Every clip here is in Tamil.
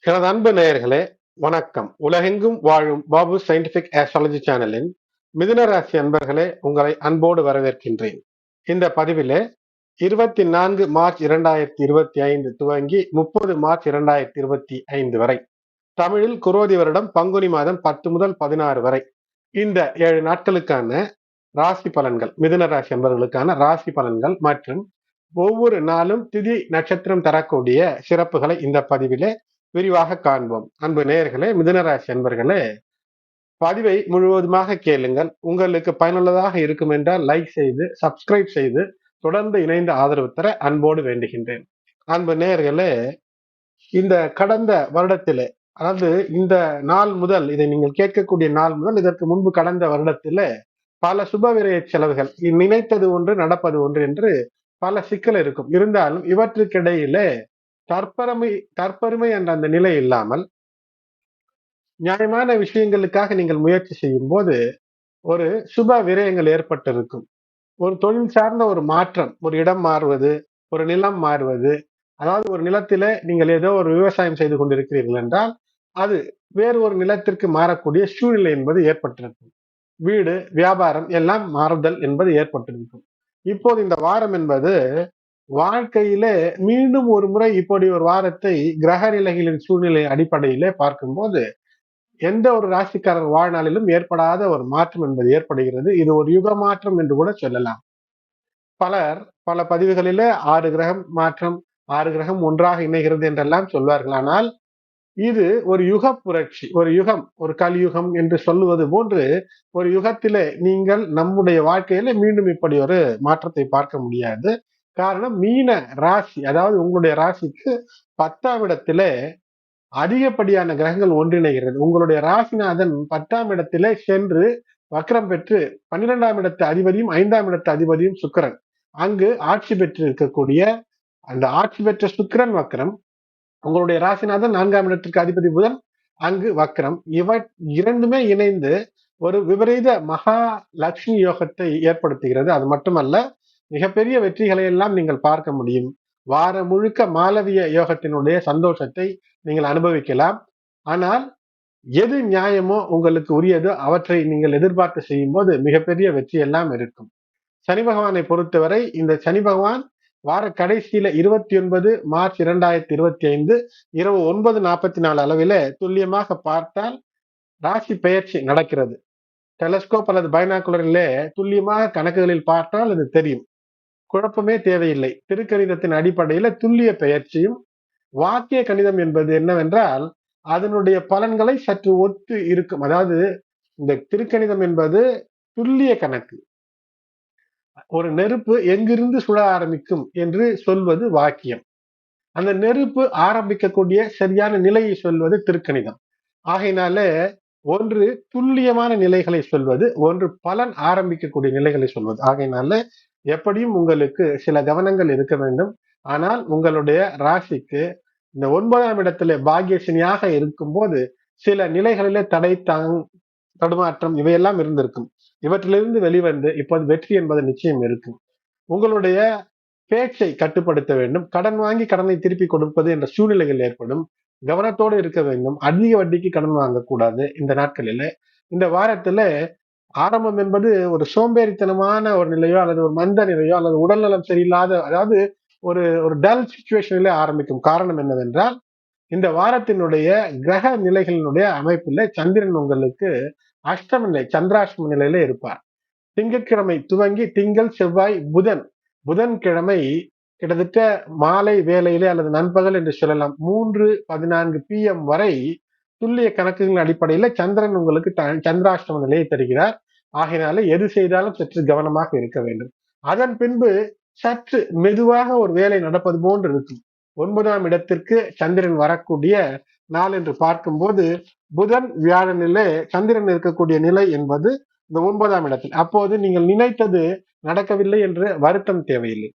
எனது அன்பு நேயர்களே, வணக்கம். உலகெங்கும் வாழும் பாபு சயின்டிபிக் ஆஸ்ட்ராலஜி சேனலின் மிதுன ராசி அன்பர்களே, உங்களை அன்போடு வரவேற்கின்றேன். இந்த பதிவிலே 24 மார்ச் 2025 துவங்கி 30 மார்ச் 2025 வரை, தமிழில் குரோதி வருடம் பங்குனி மாதம் 10 முதல் 16 வரை, இந்த 7 நாட்களுக்கான ராசி பலன்கள், மிதுன ராசி அன்பர்களுக்கான ராசி பலன்கள் மற்றும் ஒவ்வொரு நாளும் திதி நட்சத்திரம் தரக்கூடிய சிறப்புகளை இந்த பதிவிலே விரிவாக காண்போம். அன்பு நேயர்களே, மிதுனராசி அன்பர்களே, பதிவை முழுவதுமாக கேளுங்கள். உங்களுக்கு பயனுள்ளதாக இருக்கும் என்றால் லைக் செய்து சப்ஸ்கிரைப் செய்து தொடர்ந்து இணைந்து ஆதரவு தர அன்போடு வேண்டுகின்றேன். அன்பு நேயர்களே, இந்த கடந்த வருடத்திலே, அதாவது இந்த நாள் முதல், இதை நீங்கள் கேட்கக்கூடிய நாள் முதல் இதற்கு முன்பு கடந்த வருடத்திலே பல சுபவிரய செலவுகள், நினைத்தது ஒன்று நடப்பது ஒன்று என்று பல சிக்கல் இருக்கும். இருந்தாலும் இவற்றுக்கிடையிலே தற்பெருமை தற்பெருமை என்ற அந்த நிலை இல்லாமல் நியாயமான விஷயங்களுக்காக நீங்கள் முயற்சி செய்யும் போது ஒரு சுப விரயங்கள் ஏற்பட்டிருக்கும். ஒரு தொழில் சார்ந்த ஒரு மாற்றம், ஒரு இடம் மாறுவது, ஒரு நிலம் மாறுவது, அதாவது ஒரு நிலத்திலே நீங்கள் ஏதோ ஒரு விவசாயம் செய்து கொண்டிருக்கிறீர்கள் என்றால் அது வேறு ஒரு நிலத்திற்கு மாறக்கூடிய சூழ்நிலை என்பது ஏற்பட்டிருக்கும். வீடு, வியாபாரம் எல்லாம் மாறுதல் என்பது ஏற்பட்டிருக்கும். இப்போது இந்த வாரம் என்பது வாழ்க்கையிலே மீண்டும் ஒரு முறை இப்படி ஒரு வாரத்தை கிரக நிலைகளின் சூழ்நிலை அடிப்படையிலே பார்க்கும்போது எந்த ஒரு ராசிக்காரர் வாழ்நாளிலும் ஏற்படாத ஒரு மாற்றம் என்பது ஏற்படுகிறது. இது ஒரு யுக மாற்றம் என்று கூட சொல்லலாம். பலர் பல பதிவுகளிலே 6 கிரகம் மாற்றம், 6 கிரகம் ஒன்றாக இணைகிறது என்றெல்லாம் சொல்வார்கள். ஆனால் இது ஒரு யுக புரட்சி, ஒரு யுகம், ஒரு கலியுகம் என்று சொல்லுவது போன்று ஒரு யுகத்திலே நீங்கள் நம்முடைய வாழ்க்கையில மீண்டும் இப்படி ஒரு மாற்றத்தை பார்க்க முடியாது. காரணம், மீன ராசி, அதாவது உங்களுடைய ராசிக்கு 10ஆம் இடத்திலே அதிகப்படியான கிரகங்கள் ஒன்றிணைகிறது. உங்களுடைய ராசிநாதன் 10ஆம் இடத்திலே சென்று வக்ரம் பெற்று 12ஆம் இடத்து அதிபதியும் 5ஆம் இடத்து அதிபதியும் சுக்கிரன் அங்கு ஆட்சி பெற்று இருக்கக்கூடிய அந்த ஆட்சி பெற்ற சுக்கிரன் வக்ரம், உங்களுடைய ராசிநாதன் 4ஆம் இடத்திற்கு அதிபதி புதன் அங்கு வக்ரம், இரண்டுமே இணைந்து ஒரு விபரீத மகா லட்சுமி யோகத்தை ஏற்படுத்துகிறது. அது மட்டுமல்ல, மிகப்பெரிய வெற்றிகளை எல்லாம் நீங்கள் பார்க்க முடியும். வாரம் முழுக்க மாலவிய யோகத்தினுடைய சந்தோஷத்தை நீங்கள் அனுபவிக்கலாம். ஆனால் எது நியாயமோ, உங்களுக்கு உரியதோ அவற்றை நீங்கள் எதிர்பார்த்து செய்யும் போது மிகப்பெரிய வெற்றி எல்லாம் இருக்கும். சனி பகவானை பொறுத்தவரை, இந்த சனி பகவான் வார கடைசியில 29 மார்ச் 2025 இரவு 9:44 அளவில துல்லியமாக பார்த்தால் ராசி பெயர்ச்சி நடக்கிறது. டெலஸ்கோப் அல்லது பைனாகுலரிலே துல்லியமாக கணக்குகளில் பார்த்தால் அது தெரியும். குழப்பமே தேவையில்லை. திருக்கணிதத்தின் அடிப்படையில துல்லிய பெயர்ச்சியும், வாக்கிய கணிதம் என்பது என்னவென்றால் அதனுடைய பலன்களை சற்று ஒத்து இருக்கும். அதாவது இந்த திருக்கணிதம் என்பது துல்லிய கணக்கு. ஒரு நெருப்பு எங்கிருந்து சுட ஆரம்பிக்கும் என்று சொல்வது வாக்கியம். அந்த நெருப்பு ஆரம்பிக்கக்கூடிய சரியான நிலையை சொல்வது திருக்கணிதம். ஆகையினால ஒன்று துல்லியமான நிலைகளை சொல்வது, ஒன்று பலன் ஆரம்பிக்கக்கூடிய நிலைகளை சொல்வது. ஆகையினால எப்படியும் உங்களுக்கு சில கவனங்கள் இருக்க வேண்டும். ஆனால் உங்களுடைய ராசிக்கு இந்த 9ஆம் இடத்துல பாக்கியசனியாக இருக்கும் போது சில நிலைகளிலே தடுமாற்றம் இவையெல்லாம் இருந்திருக்கும். இவற்றிலிருந்து வெளிவந்து இப்போது வெற்றி என்பது நிச்சயம் இருக்கும். உங்களுடைய பேச்சை கட்டுப்படுத்த வேண்டும். கடன் வாங்கி கடனை திருப்பி கொடுப்பது என்ற சூழ்நிலைகள் ஏற்படும். கவனத்தோடு இருக்க வேண்டும். அதிக வட்டிக்கு கடன் வாங்கக்கூடாது இந்த நாட்களில. இந்த வாரத்துல ஆரம்பம் என்பது ஒரு சோம்பேறித்தனமான ஒரு நிலையோ அல்லது ஒரு மந்த நிலையோ அல்லது உடல்நலம் சரியில்லாத, அதாவது ஒரு ஒரு டல் சிச்சுவேஷனிலே ஆரம்பிக்கும். காரணம் என்னவென்றால், இந்த வாரத்தினுடைய கிரக நிலைகளினுடைய அமைப்புல சந்திரன் உங்களுக்கு அஷ்டம நிலை, சந்திராஷ்டம நிலையில இருப்பார். திங்கட்கிழமை துவங்கி திங்கள், செவ்வாய், புதன்கிழமை கிட்டத்தட்ட மாலை வேளையிலே அல்லது நண்பகல் என்று சொல்லலாம் 3:14 PM வரை துல்லிய கணக்குகளின் அடிப்படையில சந்திரன் உங்களுக்கு சந்திராஷ்டம நிலையை தருகிறார். ஆகையினால எது செய்தாலும் சற்று கவனமாக இருக்க வேண்டும். அதன் பின்பு சற்று மெதுவாக ஒரு வேலை நடப்பது போன்று இருக்கும். 9ஆம் இடத்திற்கு சந்திரன் வரக்கூடிய நாள் என்று பார்க்கும்போது புதன் வியாழனிலே சந்திரன் இருக்கக்கூடிய நிலை என்பது இந்த 9ஆம் இடத்தில். அப்போது நீங்கள் நினைத்தது நடக்கவில்லை என்று வருத்தம் தேவையில்லை.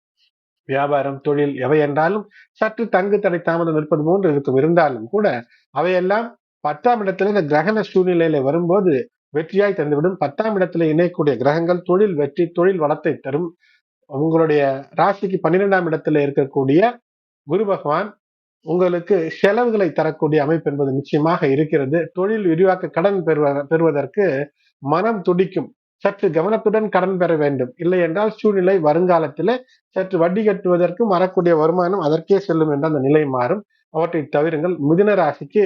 வியாபாரம், தொழில் எவை என்றாலும் சற்று தங்கு தடை தாமதம் இருப்பது போன்று இருக்கும். இருந்தாலும் கூட அவையெல்லாம் 10ஆம் இடத்துல இந்த கிரகண சூழ்நிலையில வரும்போது வெற்றியாய் தந்துவிடும். 10ஆம் இடத்துல இணையக்கூடிய கிரகங்கள் தொழில் வெற்றி, தொழில் வளத்தை தரும். உங்களுடைய ராசிக்கு 12ஆம் இடத்துல இருக்கக்கூடிய குரு பகவான் உங்களுக்கு செலவுகளை தரக்கூடிய அமைப்பு என்பது நிச்சயமாக இருக்கிறது. தொழில் விரிவாக்க கடன் பெறுவதற்கு மனம் துடிக்கும். சற்று கவனத்துடன் கடன் பெற வேண்டும். இல்லை என்றால் சூழ்நிலை வருங்காலத்திலே சற்று வட்டி கட்டுவதற்கும் வரக்கூடிய வருமானம் அதற்கே செல்லும் என்ற அந்த நிலை மாறும். அவற்றை தவிருங்கள். மிதுன ராசிக்கு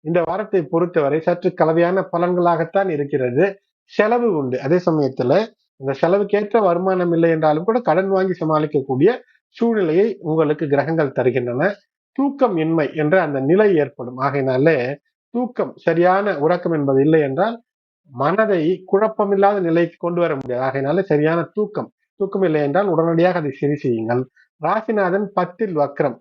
இந்த வாரத்தை பொறுத்தவரை சற்று கலவையான பலன்களாகத்தான் இருக்கிறது. செலவு உண்டு. அதே சமயத்துல இந்த செலவுக்கேற்ற வருமானம் இல்லை என்றாலும் கூட கடன் வாங்கி சமாளிக்கக்கூடிய சூழ்நிலையை உங்களுக்கு கிரகங்கள் தருகின்றன. தூக்கம் இன்மை என்ற அந்த நிலை ஏற்படும். ஆகையினாலே தூக்கம், சரியான உறக்கம் என்பது இல்லை என்றால் மனதை குழப்பமில்லாத நிலைக்கு கொண்டு வர முடியாது. ஆகையினால சரியான தூக்கம் இல்லை என்றால் உடனடியாக அதை சரி செய்யுங்கள். ராசிநாதன் 10ல் வக்ரம்,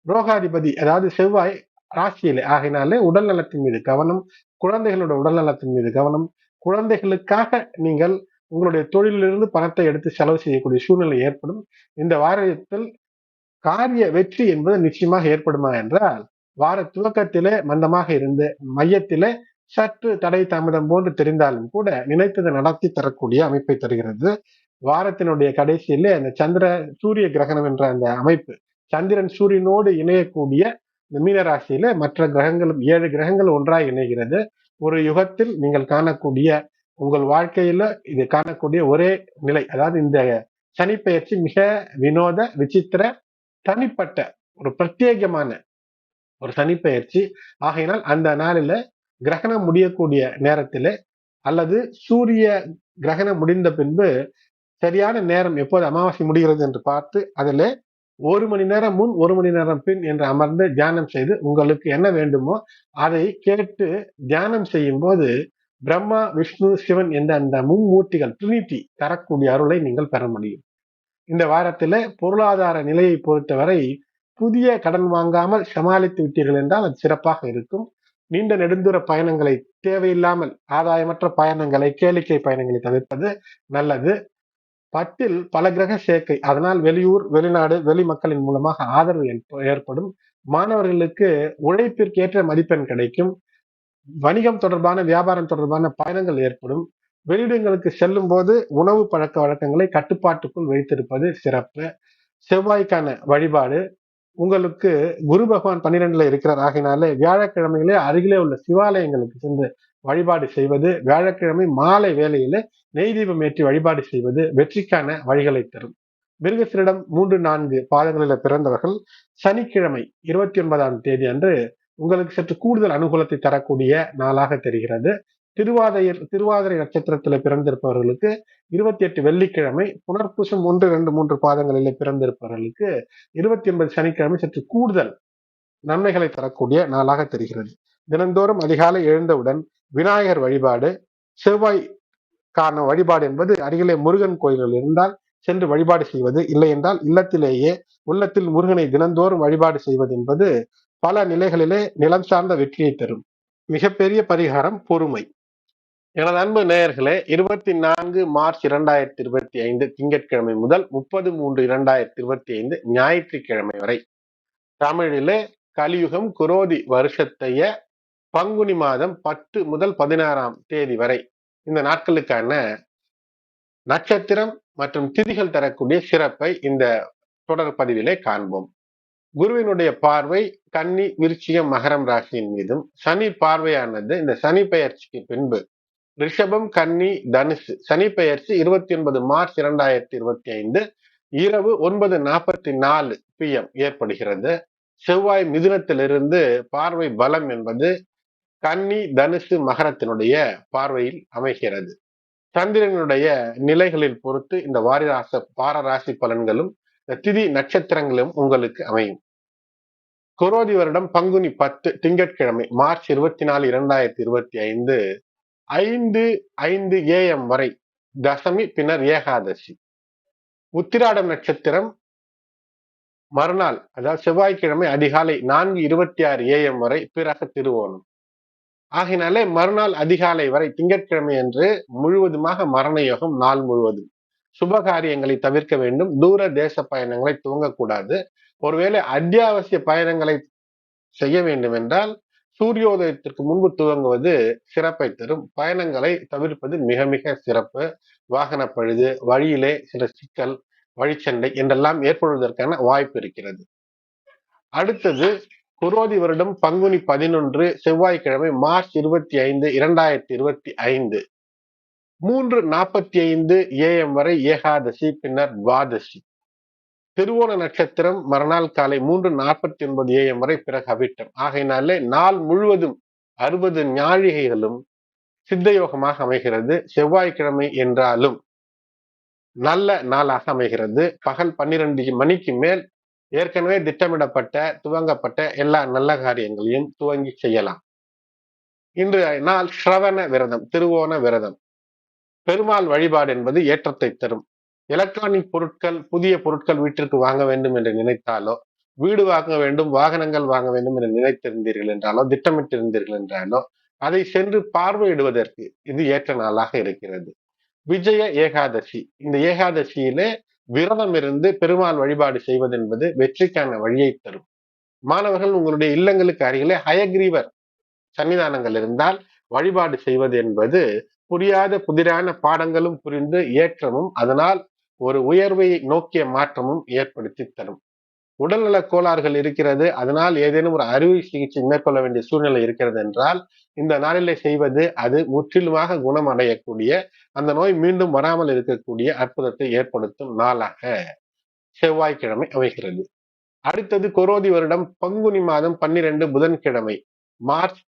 ரோகாதிபதி அதாவது செவ்வாய் ராசியிலே. ஆகையினாலே உடல் நலத்தின் மீது கவனம், குழந்தைகளோட உடல் நலத்தின் மீது கவனம். குழந்தைகளுக்காக நீங்கள் உங்களுடைய தொழிலிலிருந்து பணத்தை எடுத்து செலவு செய்யக்கூடிய சூழ்நிலை ஏற்படும். இந்த வாரத்தில் காரிய வெற்றி என்பது நிச்சயமாக ஏற்படுமா என்றால், வார துவக்கத்திலே மந்தமாக இருந்து மையத்திலே சற்று தடை தாமதம் போன்று தெரிந்தாலும் கூட நினைத்ததை நடத்தி தரக்கூடிய அமைப்பை தருகிறது. வாரத்தினுடைய கடைசியிலே அந்த சூரிய கிரகணம் என்ற அந்த அமைப்பு, சந்திரன் சூரியனோடு இணையக்கூடிய இந்த மீனராசியில மற்ற கிரகங்களும் 7 கிரகங்கள் ஒன்றாய் இணைகிறது. ஒரு யுகத்தில் நீங்கள் காணக்கூடிய உங்கள் வாழ்க்கையில இது காணக்கூடிய ஒரே நிலை. அதாவது இந்த சனிப்பெயர்ச்சி மிக வினோத, விசித்திர, தனிப்பட்ட ஒரு பிரத்யேகமான ஒரு சனிப்பெயர்ச்சி. ஆகையினால் அந்த நாளில கிரகணம் முடியக்கூடிய நேரத்தில அல்லது சூரிய கிரகணம் முடிந்த பின்பு சரியான நேரம் எப்போது அமாவாசை முடிகிறது என்று பார்த்து அதில் 1 மணி நேரம் முன் 1 மணி நேரம் பின் என்று அமர்ந்து தியானம் செய்து உங்களுக்கு என்ன வேண்டுமோ அதை கேட்டு தியானம் செய்யும் போது பிரம்மா, விஷ்ணு, சிவன் என்ற அந்த மும்மூர்த்திகள் ட்ரினிட்டி தரக்கூடிய அருளை நீங்கள் பெற முடியும். இந்த வாரத்துல பொருளாதார நிலையை பொறுத்தவரை புதிய கடன் வாங்காமல் சமாளித்து விட்டீர்கள் என்றால் அது சிறப்பாக இருக்கும். நீண்ட நெடுந்தூர பயணங்களை, தேவையில்லாமல் ஆதாயமற்ற பயணங்களை, கேளிக்கை பயணங்களை தவிர்ப்பது நல்லது. 10ல் பல கிரக சேர்க்கை, அதனால் வெளியூர், வெளிநாடு, வெளி மக்களின் மூலமாக ஆதரவு ஏற்படும். மாணவர்களுக்கு உழைப்பிற்கேற்ற மதிப்பெண் கிடைக்கும். வணிகம் தொடர்பான, வியாபாரம் தொடர்பான பயணங்கள் ஏற்படும். வெளியிடங்களுக்கு செல்லும் போது உணவு பழக்க வழக்கங்களை கட்டுப்பாட்டுக்குள் வைத்திருப்பது சிறப்பு. செவ்வாய்க்கான வழிபாடு, உங்களுக்கு குரு பகவான் 12ல இருக்கிறார். ஆகினாலே வியாழக்கிழமையிலே அருகிலே உள்ள சிவாலயங்களுக்கு சென்று வழிபாடு செய்வது, வியாழக்கிழமை மாலை வேளையிலே நெய் தீபம் ஏற்றி வழிபாடு செய்வது வெற்றிக்கான வழிகளை தரும். மிருகசீரிடம் 3, 4 பாதங்களில் பிறந்தவர்கள் சனிக்கிழமை 29ஆம் தேதி அன்று உங்களுக்கு சற்று கூடுதல் அனுகூலத்தை தரக்கூடிய நாளாக தெரிகிறது. திருவாதிரை நட்சத்திரத்தில் பிறந்திருப்பவர்களுக்கு 28 வெள்ளிக்கிழமை, புனர்பூசம் 1, 2, 3 பாதங்களிலே பிறந்திருப்பவர்களுக்கு 29 சனிக்கிழமை சற்று கூடுதல் நன்மைகளை தரக்கூடிய நாளாக தெரிகிறது. தினந்தோறும் அதிகாலை எழுந்தவுடன் விநாயகர் வழிபாடு, செவ்வாய் காரண வழிபாடு என்பது அருகிலே முருகன் கோயில்கள் இருந்தால் சென்று வழிபாடு செய்வது, இல்லை என்றால் இல்லத்திலேயே உள்ளத்தில் முருகனை தினந்தோறும் வழிபாடு செய்வது என்பது பல நிலைகளிலே நிலம் சார்ந்த வெற்றியை தரும். மிகப்பெரிய பரிகாரம் பொறுமை. எனது அன்பு நேயர்களே, 24 மார்ச் 2025 திங்கட்கிழமை முதல் 30/3/2025 ஞாயிற்றுக்கிழமை வரை தமிழிலே கலியுகம் குரோதி வருஷத்தைய பங்குனி மாதம் 10 முதல் 16ஆம் தேதி வரை இந்த நாட்களுக்கான நட்சத்திரம் மற்றும் திதிகள் தரக்கூடிய சிறப்பை இந்த தொடர் பதிவிலே காண்போம். குருவினுடைய பார்வை கன்னி, விருச்சிகம், மகரம் ராசியின் மீதும், சனி பார்வையானது இந்த சனி பெயர்ச்சிக்கு பின்பு ரிஷபம், கன்னி, தனுசு சனி பெயர்ச்சி 29 மார்ச் 2025 இரவு 9:44 PM ஏற்படுகிறது. செவ்வாய் மிதுனத்திலிருந்து பார்வை பலம் என்பது கன்னி, தனுசு, மகரத்தினுடைய பார்வையில் அமைகிறது. சந்திரனுடைய நிலைகளில் பொறுத்து இந்த வார ராசி பலன்களும் திதி நட்சத்திரங்களும் உங்களுக்கு அமையும். குரோதி வருடம் பங்குனி 10 திங்கட்கிழமை மார்ச் 24, 2025 5:05 AM வரை தசமி, பின்னர் ஏகாதசி. உத்திராடம் நட்சத்திரம் மறுநாள், அதாவது செவ்வாய்க்கிழமை அதிகாலை 4:26 AM வரை, பிறகு திருவோணம். ஆகினாலே மறுநாள் அதிகாலை வரை திங்கட்கிழமை என்று முழுவதுமாக மரண யோகம். நாள் முழுவதும் சுப காரியங்களை தவிர்க்க வேண்டும். தூர தேச பயணங்களை துவங்கக்கூடாது. ஒருவேளை அத்தியாவசிய பயணங்களை செய்ய வேண்டும் என்றால் சூரியோதயத்திற்கு முன்பு துவங்குவது சிறப்பை தரும். பயணங்களை தவிர்ப்பது மிக மிக சிறப்பு. வாகன பழுது, வழியிலே சில சிக்கல், வழிச்சண்டை என்றெல்லாம் ஏற்படுவதற்கான வாய்ப்பு இருக்கிறது. அடுத்தது குரோதி வருடம் பங்குனி 11 செவ்வாய்க்கிழமை மார்ச் 25, 2025 3:45 AM வரை ஏகாதசி, பின்னர் துவாதசி. திருவோண நட்சத்திரம் மறுநாள் காலை 3:49 AM வரை, பிறகு அவிட்டம். ஆகையினாலே நாள் முழுவதும் 60 ஞாழிகைகளும் சித்தயோகமாக அமைகிறது. செவ்வாய்க்கிழமை என்றாலும் நல்ல நாளாக அமைகிறது. பகல் 12 மணிக்கு மேல் ஏற்கனவே திட்டமிடப்பட்ட துவங்கப்பட்ட எல்லா நல்ல காரியங்களையும் துவங்கி செய்யலாம். இன்று நாள் ஸ்ரவண விரதம், திருவோண விரதம். பெருமாள் வழிபாடு என்பது ஏற்றத்தை தரும். எலக்ட்ரானிக் பொருட்கள், புதிய பொருட்கள் வீட்டிற்கு வாங்க வேண்டும் என்று நினைத்தாலோ, வீடு வாங்க வேண்டும், வாகனங்கள் வாங்க வேண்டும் என்று நினைத்திருந்தீர்கள் என்றாலோ, திட்டமிட்டிருந்தீர்கள் என்றாலோ, அதை சென்று பார்வையிடுவதற்கு இது ஏற்ற நாளாக இருக்கிறது. விஜய ஏகாதசி. இந்த ஏகாதசியிலே விரதம் இருந்து பெருமாள் வழிபாடு செய்வது என்பது வெற்றிக்கான வழியை தரும். மாணவர்கள், உங்களுடைய இல்லங்களுக்கு அருகிலே ஹயக்ரீவர் சன்னிதானங்கள் இருந்தால் வழிபாடு செய்வது என்பது புரியாத புதிரான பாடங்களும் புரிந்து ஏற்றமும், அதனால் ஒரு உயர்வை நோக்கிய மாற்றமும் ஏற்படுத்தி தரும். உடல்நல கோளாறுகள் இருக்கிறது, அதனால் ஏதேனும் ஒரு அறுவை சிகிச்சை மேற்கொள்ள வேண்டிய சூழ்நிலை இருக்கிறது என்றால் இந்த நாளிலே செய்வது அது முற்றிலுமாக குணமடையக்கூடிய, அந்த நோய் மீண்டும் வராமல் இருக்கக்கூடிய அற்புதத்தை ஏற்படுத்தும் நாளாக செவ்வாய்க்கிழமை அமைகிறது. அடுத்தது குரோதி வருடம் பங்குனி மாதம் 12 புதன்கிழமை மார்ச்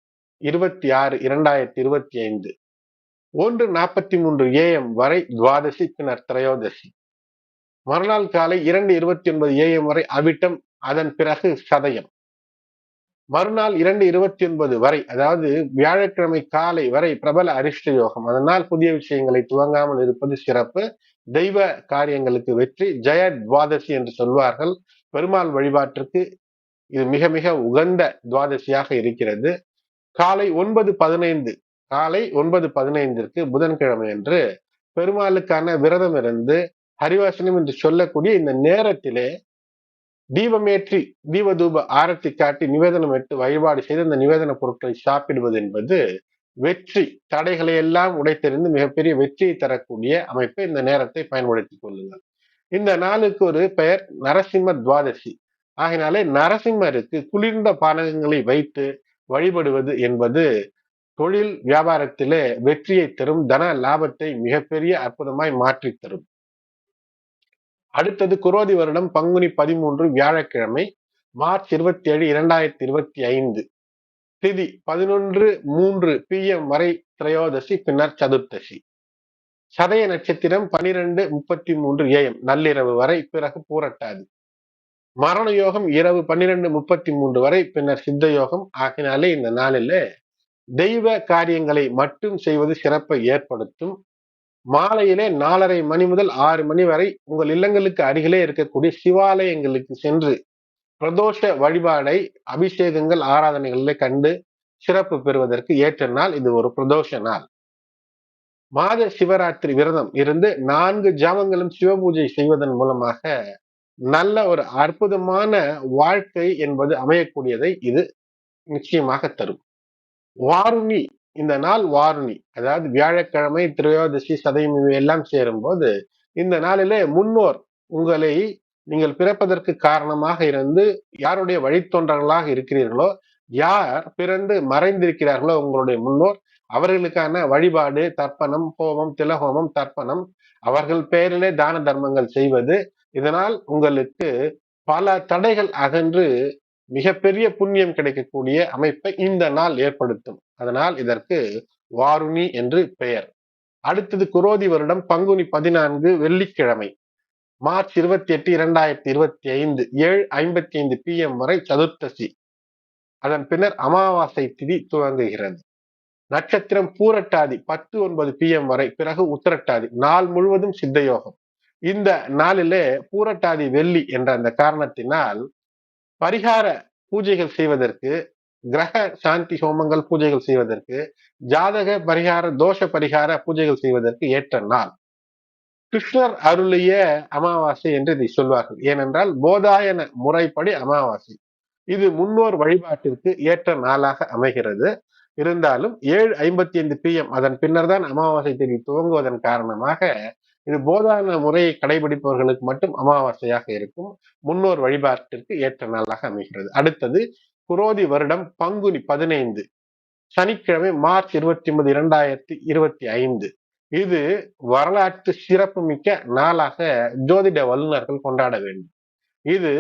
26, 2025 1:43 AM வரை துவாதசி, பின்னர் திரையோதசி. மறுநாள் காலை 2:29 AM வரை அவிட்டம், அதன் பிறகு சதயம். மறுநாள் 2:29 வரை, அதாவது வியாழக்கிழமை காலை வரை பிரபல அரிஷ்ட யோகம். அதனால் புதிய விஷயங்களை துவங்காமல் இருப்பது சிறப்பு. தெய்வ காரியங்களுக்கு வெற்றி. ஜெய துவாதசி என்று சொல்வார்கள். பெருமாள் வழிபாட்டிற்கு இது மிக மிக உகந்த துவாதசியாக இருக்கிறது. காலை 9:15 காலை 9:15 புதன்கிழமை என்று பெருமாளுக்கான விரதம் இருந்து ஹரிவாசனம் என்று சொல்லக்கூடிய இந்த நேரத்திலே தீபமேற்றி தீபதூப ஆரத்தி காட்டி நிவேதனம் எடுத்து வழிபாடு செய்து அந்த நிவேதன பொருட்களை சாப்பிடுவது என்பது வெற்றி தடைகளை எல்லாம் உடைத்தெறிந்து மிகப்பெரிய வெற்றியை தரக்கூடிய அமைப்பை இந்த நேரத்தை பயன்படுத்திக் கொள்ளுங்கள். இந்த நாளுக்கு ஒரு பெயர் நரசிம்ம துவாதசி. ஆகினாலே நரசிம்மருக்கு குளிர்ந்த பானகங்களை வைத்து வழிபடுவது என்பது தொழில் வியாபாரத்திலே வெற்றியை தரும், தன லாபத்தை மிகப்பெரிய அற்புதமாய் மாற்றி தரும். அடுத்தது குரோதி வருடம் பங்குனி 13 வியாழக்கிழமை மார்ச் 27, 2025 திதி 11:03 PM வரை திரையோதசி, பின்னர் சதுர்த்தசி. சதய நட்சத்திரம் 12:33 AM நள்ளிரவு வரை, பிறகு பூரட்டாதி. மரண யோகம் இரவு 12:33 வரை, பின்னர் சித்த யோகம். ஆகினாலே இந்த நாளிலே தெய்வ காரியங்களை மட்டும் செய்வது சிறப்பை ஏற்படுத்தும். மாலையிலே 4:30 மணி முதல் 6 மணி வரை உங்கள் இல்லங்களுக்கு அருகிலே இருக்கக்கூடிய சிவாலயங்களுக்கு சென்று பிரதோஷ வழிபாடை, அபிஷேகங்கள், ஆராதனைகளிலே கண்டு சிறப்பு பெறுவதற்கு ஏற்ற நாள். இது ஒரு பிரதோஷ நாள். மாத சிவராத்திரி விரதம் இருந்து 4 ஜாமங்களும் சிவபூஜை செய்வதன் மூலமாக நல்ல ஒரு அற்புதமான வாழ்க்கை என்பது அமையக்கூடியதை இது நிச்சயமாக தரும். வாருணி. இந்த நாள் வாருணி, அதாவது வியாழக்கிழமை, திரையோதசி, சதயம் எல்லாம் சேரும் போது இந்த நாளிலே முன்னோர் உங்களை, நீங்கள் பிறப்பதற்கு காரணமாக இருந்து யாருடைய வழித்தொன்றர்களாக இருக்கிறீர்களோ, யார் பிறந்து மறைந்திருக்கிறார்களோ உங்களுடைய முன்னோர், அவர்களுக்கான வழிபாடு, தர்ப்பணம், ஹோமம், திலஹோமம், தர்ப்பணம், அவர்கள் பெயரிலே தான தர்மங்கள் செய்வது, இதனால் உங்களுக்கு பல தடைகள் அகன்று மிகப்பெரிய புண்ணியம் கிடைக்கக்கூடிய அமைப்பை இந்த நாள் ஏற்படுத்தும். அதனால் இதற்கு வாருணி என்று பெயர். அடுத்தது குரோதி வருடம் பங்குனி 14 வெள்ளிக்கிழமை மார்ச் 28, 2025 7:55 PM வரை சதுர்த்தசி. அதன் பின்னர் அமாவாசை திதி துவங்குகிறது. நட்சத்திரம் பூரட்டாதி 10:09 PM வரை, பிறகு உத்திரட்டாதி. நாள் முழுவதும் சித்தயோகம். இந்த நாளிலே பூரட்டாதி வெள்ளி என்ற அந்த காரணத்தினால் பரிகார பூஜைகள் செய்வதற்கு, கிரக சாந்தி ஹோமங்கள் பூஜைகள் செய்வதற்கு, ஜாதக பரிகார, தோஷ பரிகார பூஜைகள் செய்வதற்கு ஏற்ற நாள். கிருஷ்ணர் அருளிய அமாவாசை என்று இதை சொல்வார்கள். ஏனென்றால் போதாயன முறைப்படி அமாவாசை. இது முன்னோர் வழிபாட்டிற்கு ஏற்ற நாளாக அமைகிறது. இருந்தாலும் 7:55 PM அதன் பின்னர் தான் அமாவாசை தேதி துவங்குவதன் காரணமாக இது போதான முறையை கடைபிடிப்பவர்களுக்கு மட்டும் அமாவாசையாக இருக்கும். முன்னோர் வழிபாட்டிற்கு ஏற்ற நாளாக அமைகிறது. அடுத்தது குரோதி வருடம் பங்குனி 15, சனிக்கிழமை மார்ச் 29, 2025. இது வரலாற்று சிறப்புமிக்க நாளாக ஜோதிட வல்லுநர்கள் கொண்டாட வேண்டும். இது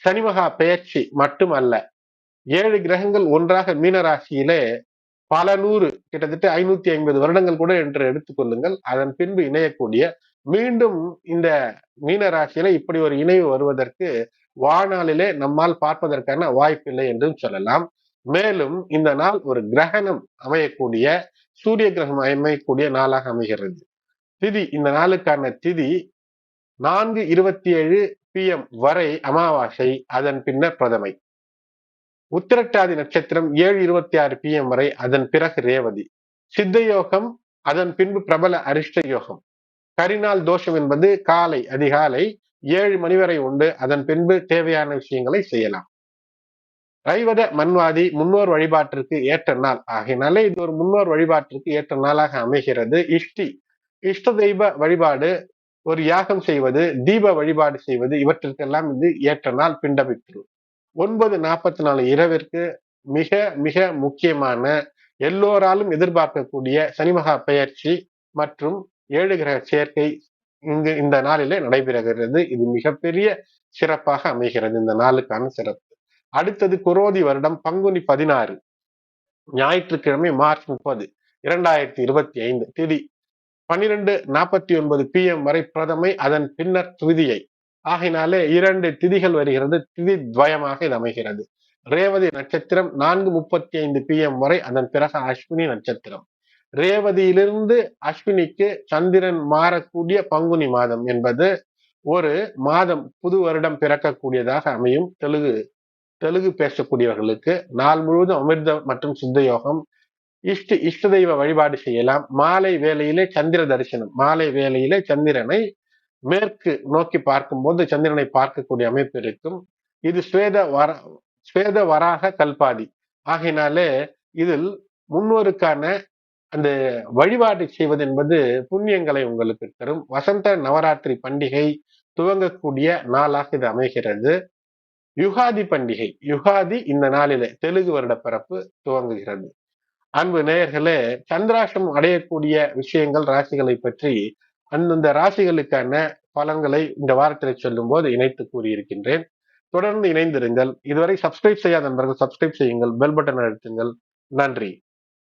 சனிமகா பெயர்ச்சி மட்டுமல்ல, 7 கிரகங்கள் ஒன்றாக மீனராசியிலே பல நூறு, கிட்டத்தட்ட 550 வருடங்கள் கூட என்று எடுத்துக்கொள்ளுங்கள், அதன் பின்பு இணையக்கூடிய, மீண்டும் இந்த மீன ராசியில இப்படி ஒரு இணைவு வருவதற்கு வாழ்நாளிலே நம்மால் பார்ப்பதற்கான வாய்ப்பில்லை என்றும் சொல்லலாம். மேலும் இந்த நாள் ஒரு கிரகணம் அமையக்கூடிய, சூரிய கிரகம் அமையக்கூடிய நாளாக அமைகிறது. திதி, இந்த நாளுக்கான திதி 4:27 PM வரை அமாவாசை, அதன் பின்னர் பிரதமை. உத்திரட்டாதி நட்சத்திரம் 7:26 PM வரை, அதன் பிறகு ரேவதி. சித்த யோகம், அதன் பின்பு பிரபல அரிஷ்ட யோகம். கரிநாள் தோஷம் என்பது காலை அதிகாலை 7 மணி வரை உண்டு. அதன் பின்பு தேவையான விஷயங்களை செய்யலாம். ரைவத மன்வாதி, முன்னோர் வழிபாட்டிற்கு ஏற்ற நாள் ஆகையினாலே இது ஒரு முன்னோர் வழிபாட்டிற்கு ஏற்ற நாளாக அமைகிறது. இஷ்ட தெய்வ வழிபாடு, ஒரு யாகம் செய்வது, தீப வழிபாடு செய்வது, இவற்றிற்கெல்லாம் இது ஏற்ற நாள். பிண்டபித்ரு 9:44 இரவிற்கு மிக மிக முக்கியமான, எல்லோராலும் எதிர்பார்க்கக்கூடிய சனிமகா பெயர்ச்சி மற்றும் 7 கிரக சேர்க்கை இங்கு இந்த நாளிலே நடைபெறுகிறது. இது மிகப்பெரிய சிறப்பாக அமைகிறது, இந்த நாளுக்கான சிறப்பு. அடுத்தது குரோதி வருடம் பங்குனி 16, ஞாயிற்றுக்கிழமை மார்ச் 30, 2025. திதி 12:49 PM வரை பிரதமை, அதன் பின்னர் திருதியை. ஆகையினாலே 2 திதிகள் வருகிறது. திதி துவயமாக இது அமைகிறது. ரேவதி நட்சத்திரம் 4:35 PM வரை, அதன் பிறகு அஸ்வினி நட்சத்திரம். ரேவதியிலிருந்து அஸ்வினிக்கு சந்திரன் மாறக்கூடிய பங்குனி மாதம் என்பது ஒரு மாதம், புது வருடம் பிறக்கக்கூடியதாக அமையும். தெலுங்கு பேசக்கூடியவர்களுக்கு நாள் முழுவதும் அமிர்த மற்றும் சித்த யோகம். இஷ்ட தெய்வ வழிபாடு செய்யலாம். மாலை வேளையிலே சந்திர தரிசனம், மாலை வேளையிலே சந்திரனை மேற்கு நோக்கி பார்க்கும் போது சந்திரனை பார்க்கக்கூடிய அமைப்பு இருக்கும். இது ஸ்வேத வராக கல்பாதி ஆகையினாலே இதில் முன்னோருக்கான அந்த வழிபாடு செய்வது என்பது புண்ணியங்களை உங்களுக்கு தரும். வசந்த நவராத்திரி பண்டிகை துவங்கக்கூடிய நாளாக இது அமைகிறது. யுகாதி பண்டிகை, யுகாதி இந்த நாளிலே தெலுங்கு வருட பிறப்பு துவங்குகிறது. அன்பு நேயர்களே, சந்திராஷ்டிரமம் அடையக்கூடிய விஷயங்கள், ராசிகளை பற்றி அந்தந்த ராசிகளுக்கான பலன்களை இந்த வாரத்தில் சொல்லும் போது இணைத்து கூறியிருக்கின்றேன். தொடர்ந்து இணைந்திருங்கள். இதுவரை சப்ஸ்கிரைப் செய்யாத நண்பர்கள் சப்ஸ்கிரைப் செய்யுங்கள், பெல் பட்டன் அழுத்துங்கள். நன்றி.